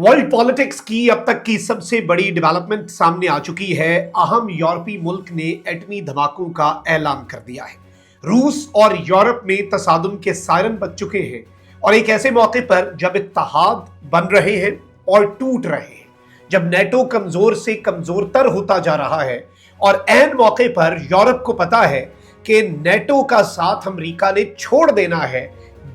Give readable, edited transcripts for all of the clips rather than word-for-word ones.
World politics की अब तक की सबसे बड़ी डेवलपमेंट सामने आ चुकी है। अहम यूरोपीय मुल्क ने एटमी धमाकों का ऐलान कर दिया है। रूस और यूरोप में तसादुम के सायरन बज चुके हैं और एक ऐसे मौके पर जब इत्तेहाद बन रहे हैं और टूट रहे हैं, जब नेटो कमजोर से कमजोरतर होता जा रहा है और ऐन मौके पर यूरोप को पता है कि नेटो का साथ अमेरिका ने छोड़ देना है,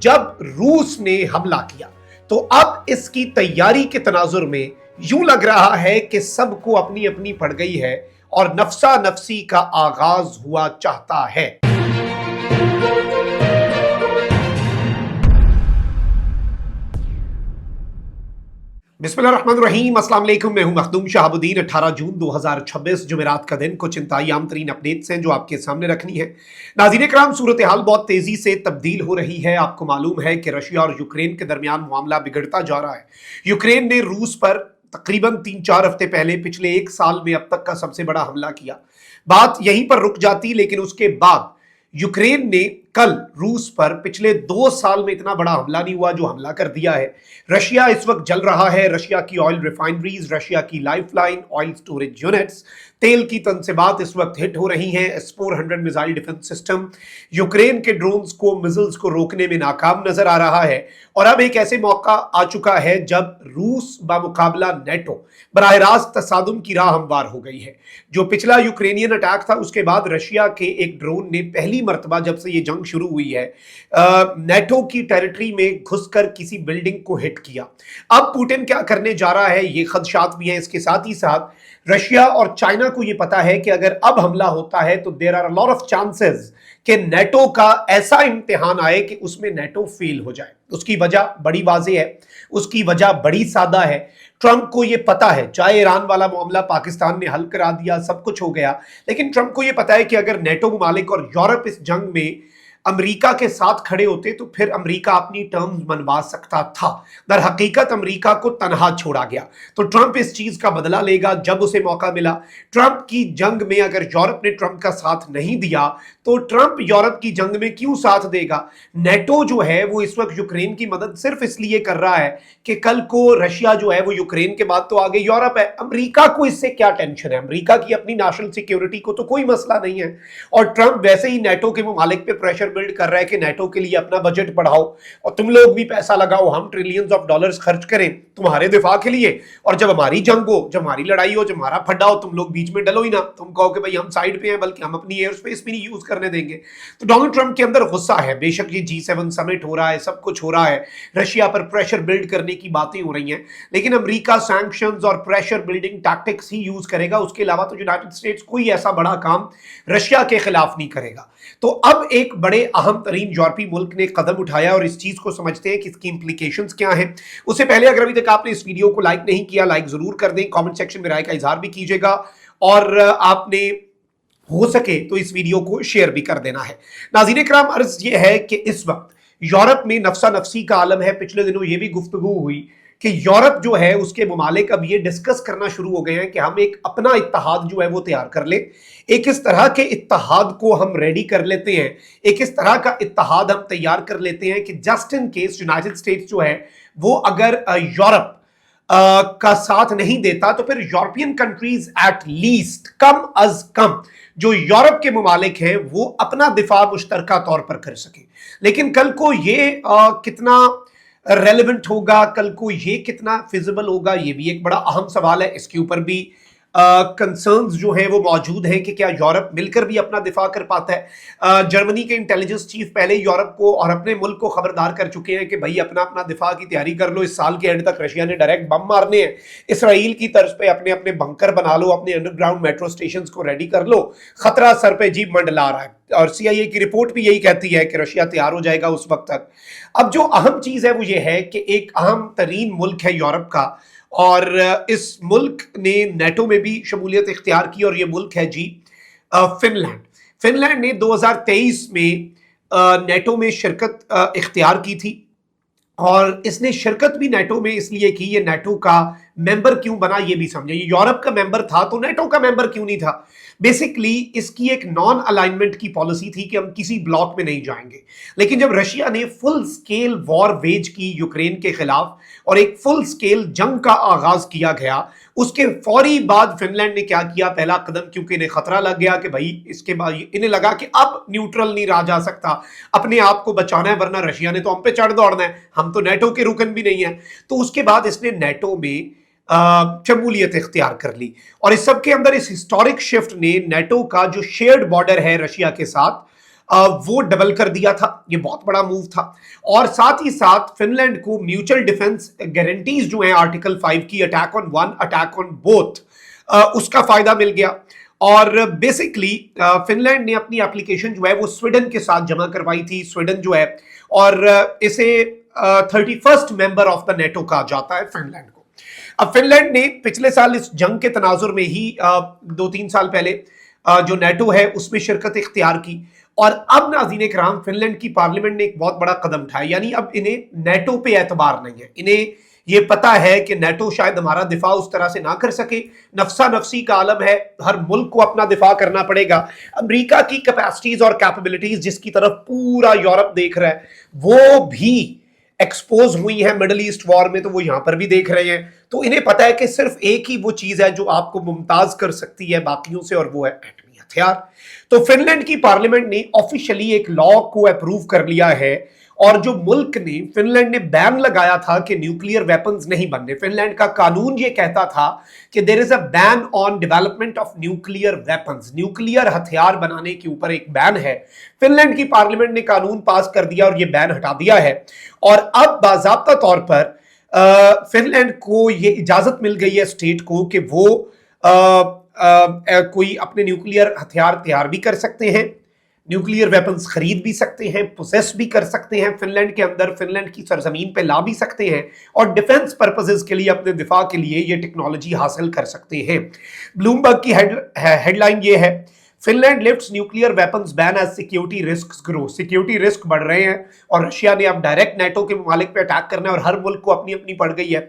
जब रूस ने हमला किया तो अब इसकी तैयारी के तनाजुर में यूं लग रहा है कि सबको अपनी अपनी पड़ गई है और नफसा नफसी का आगाज हुआ चाहता है। बिस्मिल्लाहिर्रहमानिर्रहीम, अस्सलाम वालेकुम। मैं हूं मखदूम शहाबुद्दीन। 18 जून 2026 जुमेरात का दिन। कुछ इंतहाई तरीन अपडेट्स हैं जो आपके सामने रखनी है। नाज़रीन कराम, सूरत हाल बहुत तेजी से तब्दील हो रही है। आपको मालूम है कि रशिया और यूक्रेन के दरमियान मामला बिगड़ता जा रहा है। यूक्रेन ने रूस पर तकरीबन 3-4 हफ्ते पहले पिछले एक साल में अब तक का सबसे बड़ा हमला किया। बात यहीं पर रुक जाती, लेकिन उसके बाद यूक्रेन ने कल रूस पर पिछले 2 साल में इतना बड़ा हमला नहीं हुआ जो हमला कर दिया है। रशिया इस वक्त जल रहा है। रशिया की ऑयल रिफाइनरीज, रशिया की लाइफलाइन, ऑयल स्टोरेज यूनिट्स, तेल की तनसीबात इस वक्त हिट हो रही हैं। S-400 missile defence system Ukraine के ड्रोन्स को, मिसाइल्स को रोकने में नाकाम नजर आ रहा है। और अब एक ऐसे मौका आ चुका है जब रूस बामुकाबला नेटो बराह रास्त तसादुम की राह हमवार हो गई है। जो पिछला यूक्रेनियन अटैक था, उसके बाद रशिया के एक ड्रोन ने पहली मर्तबा जब से ये जंग शुरू हुई है नेटो की टेरिटरी में घुसकर किसी बिल्डिंग को हिट किया। अब पुतिन क्या करने जा रहा है, ये खदशात भी हैं। इसके साथ ही साथ रशिया और चाइना को यह पता है कि अगर अब हमला होता है तो there are a lot of chances कि नेटो का ऐसा इम्तिहान आए कि उसमें नेटो फेल हो जाए। उसकी वजह बड़ी वाज़ेह है, उसकी वजह बड़ी सादा है। ट्रंप को यह पता है, चाहे ईरान वाला मामला पाकिस्तान ने हल करा दिया, सब कुछ हो गया, लेकिन ट्रंप को यह पता है कि अगर नेटो ममालिक और यूरोप इस जंग में अमेरिका के साथ खड़े होते तो फिर अमेरिका अपनी टर्म्स मनवा सकता था। दर हकीकत अमेरिका को तनहा छोड़ा गया। तो ट्रंप इस चीज का बदला लेगा जब उसे मौका मिला। ट्रंप की जंग में अगर यूरोप ने ट्रंप का साथ नहीं दिया तो ट्रंप यूरोप की जंग में क्यों साथ देगा। नेटो जो है वो इस वक्त यूक्रेन की मदद सिर्फ इसलिए कर रहा है कि कल को रशिया जो है वो यूक्रेन के बाद तो आगे यूरोप है। अमेरिका को इससे क्या टेंशन है? अमेरिका की अपनी नेशनल सिक्योरिटी को तो कोई मसला नहीं है। और ट्रंप वैसे ही नेटो के ममालिक पे प्रेशर बिल्ड कर रहा है कि नेटो के लिए अपना बजट बढ़ाओ और तुम लोग भी पैसा लगाओ, हम ट्रिलियंस ऑफ डॉलर्स खर्च करें तुम्हारे दिफा के लिए, और जब हमारी जंग हो, जब हमारी लड़ाई हो, जब हमारा फड्डा हो, तुम लोग बीच में डलो ही ना। तुम कहो कि भाई हम साइड पे हैं, बल्कि हम अपनी एयर स्पेस भी नहीं यूज करने देंगे। तो डोनाल्ड ट्रंप के अंदर गुस्सा है। बेशक ये G7 समिट हो रहा है, सब कुछ हो रहा है, रशिया पर प्रेशर बिल्ड करने की बातें हो रही हैं, लेकिन अमेरिका सैंक्शंस और प्रेशर बिल्डिंग टैक्टिक्स ही यूज करेगा। उसके अलावा तो यूनाइटेड स्टेट्स कोई ऐसा बड़ा काम रशिया के खिलाफ नहीं करेगा। तो अब एक बड़े अहम तरीन यूरोपीय मुल्क ने कदम उठाया और इस चीज को समझते हैं कि इसकी इंप्लीकेशंस क्या हैं। उससे पहले अगर अभी तक आपने इस वीडियो को लाइक नहीं किया, लाइक जरूर कर दें, कमेंट सेक्शन में राय का इजहार भी कीजिएगा और आपने हो सके तो इस वीडियो को शेयर भी कर देना है। नाज़रीन इकराम, अर्ज ये है कि इस वक्त यूरोप में नफसा नफसी का आलम है। पिछले दिनों ये भी गुफ्तगू हुई कि यूरोप जो है उसके ममालिक अब ये डिस्कस करना शुरू हो गए हैं कि हम एक अपना इत्तेहाद जो है वो तैयार कर ले। एक इस तरह के इत्तेहाद को हम रेडी कर लेते हैं, एक इस तरह का इत्तेहाद हम तैयार कर लेते हैं कि just in case United states जो है वो अगर यूरोप का साथ नहीं देता तो फिर यूरोपियन कंट्रीज एट लीस्ट कम अज कम जो यूरोप के ममालिक हैं वो अपना दिफा मुश्तरका तौर पर कर सके। लेकिन कल को ये कितना रेलेवेंट होगा, कल को ये कितना फिजिबल होगा, ये भी एक बड़ा अहम सवाल है। इसके ऊपर भी कंसर्न्स जो हैं वो मौजूद हैं कि क्या यूरोप मिलकर भी अपना दिफा कर पाता है। जर्मनी के इंटेलिजेंस चीफ पहले यूरोप को और अपने मुल्क को खबरदार कर चुके हैं कि भाई अपना अपना दिफा की तैयारी कर लो। इस साल के एंड तक रशिया ने डायरेक्ट बम मारने हैं। इसराइल की तर्ज पे अपने अपने बंकर बना लो, अपने अंडरग्राउंड मेट्रो स्टेशन को रेडी कर लो। खतरा सर पे जी मंडला रहा है और CIA की रिपोर्ट भी यही कहती है कि रशिया तैयार हो जाएगा उस वक्त तक। अब जो अहम चीज है वो ये है कि एक अहम तरीन मुल्क है यूरोप का और इस मुल्क ने नेटो में भी शमूलियत इख्तियार की और ये मुल्क है जी फिनलैंड। फिनलैंड ने 2023 में नेटो में शिरकत इख्तियार की थी और इसने शिरकत भी नेटो में इसलिए की, ये नेटो का मेंबर क्यों बना ये भी समझे। ये यूरोप का मेंबर था तो नेटो का मेंबर क्यों नहीं था। बेसिकली इसकी एक नॉन अलाइनमेंट की पॉलिसी थी कि हम किसी ब्लॉक में नहीं जाएंगे। लेकिन जब रशिया ने फुल स्केल वॉर वेज की यूक्रेन के खिलाफ और एक फुल स्केल जंग का आगाज किया गया, उसके फौरी बाद फिनलैंड ने क्या किया, पहला कदम, क्योंकि इन्हें खतरा लग गया कि भाई इसके बाद इन्हें लगा कि अब न्यूट्रल नहीं रहा जा सकता, अपने आप को बचाना है, वरना रशिया ने तो हम पे चढ़ दौड़ना है, हम तो नेटो के रुकन भी नहीं है। तो उसके बाद इसने नेटो में शमूलियत इख्तियार कर ली और इस सब के अंदर इस हिस्टोरिक शिफ्ट ने नेटो का जो शेयर्ड बॉर्डर है रशिया के साथ वो डबल कर दिया था। ये बहुत बड़ा मूव था और साथ ही साथ फिनलैंड को म्यूचुअल डिफेंस गारंटीज जो है आर्टिकल 5 की, attack on one attack on both, उसका फायदा मिल गया। और बेसिकली फिनलैंड ने अपनी एप्लीकेशन जो है वो स्वीडन के साथ जमा करवाई थी। स्वीडन जो है और इसे 31st member of the NATO कहा जाता है फिनलैंड को। अब फिनलैंड ने पिछले साल इस जंग के तनाजुर में ही 2-3 साल पहले जो नेटो है उसमें शिरकत इख्तियार की और अब नाज़रीन किराम फिनलैंड की पार्लियामेंट ने एक बहुत बड़ा कदम उठाया, यानी अब इन्हें नेटो पे एतबार नहीं है। इन्हें ये पता है कि नेटो शायद हमारा दिफा उस तरह से ना कर सके, नफसा नफसी का आलम है, हर मुल्क को अपना दिफा करना पड़ेगा। अमेरिका की कैपेसिटीज और कैपेबिलिटीज जिसकी तरफ पूरा यूरोप देख रहा है वो भी एक्सपोज हुई है मिडिल ईस्ट वॉर में, तो वो यहां पर भी देख रहे हैं। तो इन्हें पता है कि सिर्फ एक ही वो चीज है जो आपको मुमताज कर सकती है बाकियों से, और वो है एटमी हथियार। तो फिनलैंड की पार्लियामेंट ने ऑफिशियली एक लॉ को अप्रूव कर लिया है और जो मुल्क ने, फिनलैंड ने बैन लगाया था कि न्यूक्लियर वेपन्स नहीं बनने। फिनलैंड का कानून ये कहता था कि there is a ban on development of nuclear weapons, nuclear हथियार बनाने के ऊपर एक बैन है। फिनलैंड की पार्लियामेंट ने कानून पास कर दिया और ये बैन हटा दिया है और अब बाज़ाब्ता तौर पर फिनलैंड को ये इजाजत मिल गई है स्टेट को कि वो कोई अपने न्यूक्लियर हथियार तैयार भी कर सकते हैं, न्यूक्लियर वेपन्स खरीद भी सकते हैं, प्रोसेस भी कर सकते हैं फिनलैंड के अंदर, फिनलैंड की सरजमीन पे ला भी सकते हैं और डिफेंस पर्पसेस के लिए, अपने दिफा के लिए ये टेक्नोलॉजी हासिल कर सकते हैं। ब्लूमबर्ग की हेडलाइन ये है, Finland lifts nuclear weapons ban as security risks grow. Security risk बढ़ रहे हैं और रशिया ने अब डायरेक्ट नेटो के ममालिक पे अटैक करना है और हर मुल्क को अपनी अपनी पड़ गई है।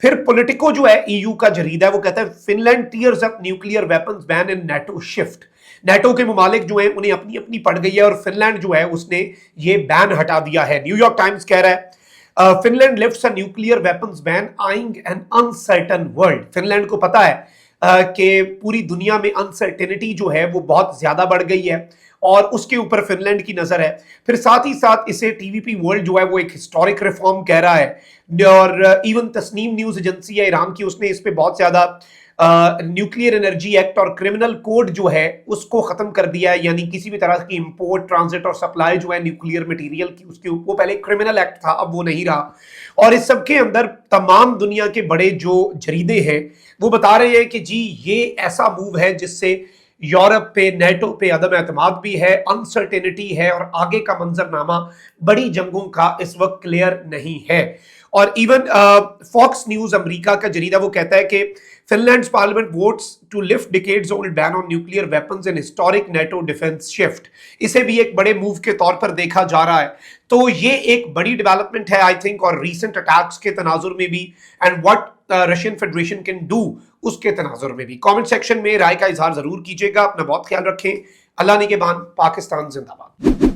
फिर पॉलिटिको जो है ईयू का जरीदा है वो कहता है Finland tears up nuclear weapons ban in NATO shift. NATO के ममालिक जो है उन्हें अपनी अपनी पड़ गई है और फिनलैंड जो है उसने ये बैन हटा दिया है। न्यूयॉर्क टाइम्स कह रहा है Finland lifts a nuclear weapons ban eyeing an uncertain world. Finland को पता है कि पूरी दुनिया में अनसर्टेनिटी जो है वो बहुत ज्यादा बढ़ गई है और उसके ऊपर फिनलैंड की नजर है। फिर साथ ही साथ इसे टीवीपी वर्ल्ड जो है वो एक हिस्टोरिक रिफॉर्म कह रहा है और इवन तस्नीम न्यूज एजेंसी है ईरान की, उसने इस पे बहुत ज्यादा न्यूक्लियर एनर्जी एक्ट और क्रिमिनल कोड जो है उसको खत्म कर दिया है, यानी किसी भी तरह की इंपोर्ट, ट्रांजिट और सप्लाई जो है न्यूक्लियर मटेरियल की, उसके वो पहले क्रिमिनल एक्ट था, अब वो नहीं रहा। और इस सब के अंदर तमाम दुनिया के बड़े जो जरीदे हैं वो बता रहे हैं कि जी ये ऐसा मूव है जिससे यूरोप पे, नेटो पे अदम एतमाद भी है, अनसर्टेनिटी है और आगे का मंजरनामा बड़ी जंगों का इस वक्त क्लियर नहीं है। और इवन फॉक्स न्यूज अमेरिका का जरीदा वो कहता है कि Finland's parliament votes to lift decades old ban on nuclear weapons in historic NATO defence shift. इसे भी एक बड़े मूव के तौर पर देखा जा रहा है। तो ये एक बड़ी डेवलपमेंट है आई थिंक, और रीसेंट अटैक्स के तनाजुर में भी and what Russian federation can do उसके तनाजुर में भी। कमेंट सेक्शन में राय का इजहार जरूर कीजिएगा। अपना बहुत ख्याल रखें। अल्लाह निगहबान। पाकिस्तान जिंदाबाद।